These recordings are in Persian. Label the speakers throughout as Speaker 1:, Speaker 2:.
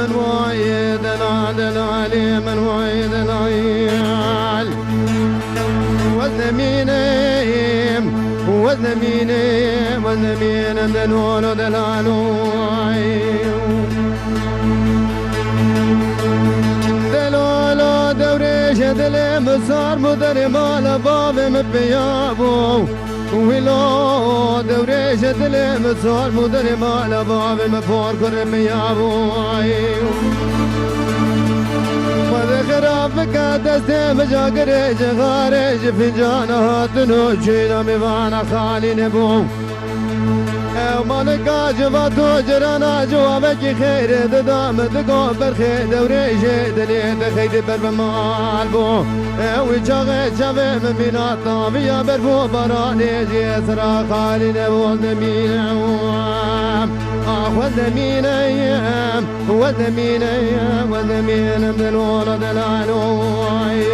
Speaker 1: من وايد العلي من وايد العيال والنمينيم والنمينيم والنمين من الولد العلوي دلولو دوريش دلم صار مدر مال باب مبيابو ويلو دوريش دلم صار مدر مال باب مفور كرم يابو خرافك دستي مجاقريج غاريج فنجانها تنوشينا ميوانا خالي نبو مالكا جباتو جرانا جوابك خير ددام دقو برخي دوريش دلي دخيد بربمال بو ويجاغي جابي من بينا طابيا بربو براني جيسرا خالي نبو النمين والنمين ايام والنمين ايام والنمين من الولد العلوي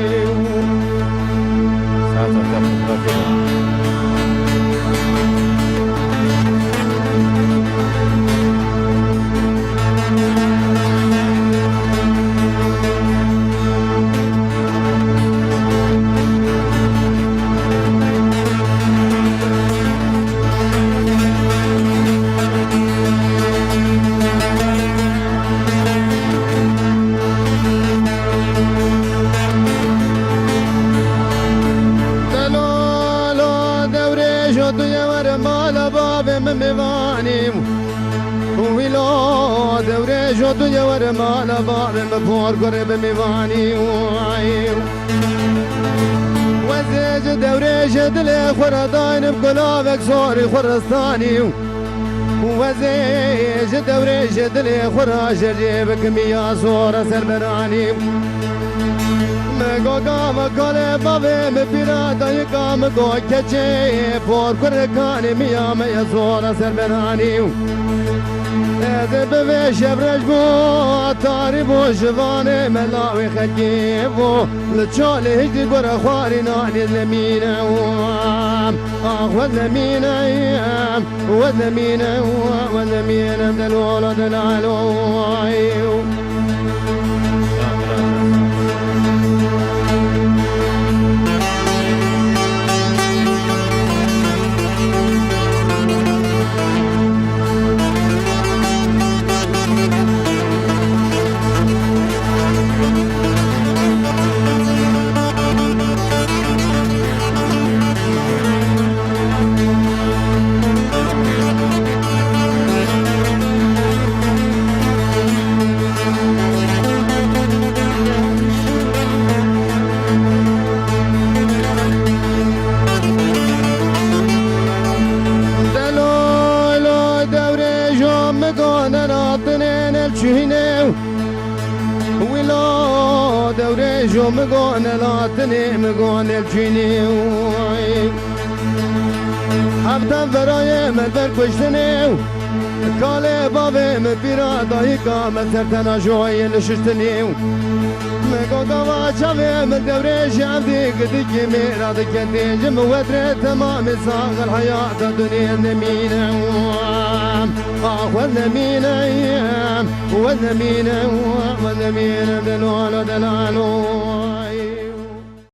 Speaker 1: ميواني ويلو دوريش ودنيا ورمال باب مفور قرب ميواني وزيج دوريش دلي خردين بقلابك صوري خرستاني وزيج دوريش دلي خراش جيبك ميا صورة سربراني مگو گام کله بابه مپیرا دای گام گو کچه فور کرکانی میام یزور سربرانی اد به شبرج بو تاری بو جوان ملاوی خکی بو لچال هدی گر خواری نانی زمین آخ زمین و زمین و زمین دلولد العلوی دوريجو مقون لاتني مقون الجيني حبتا براي مدبر كشتني كالي بابي مبيرا دايقا مسرتنا جوي لششتني مقو قوا شافي من دوريج عبدي قدك ميرا دكتي جم ودري تمام ساق الحياة الدنيا النمينة والنمين ايام والنمين والنمين دلول دلالو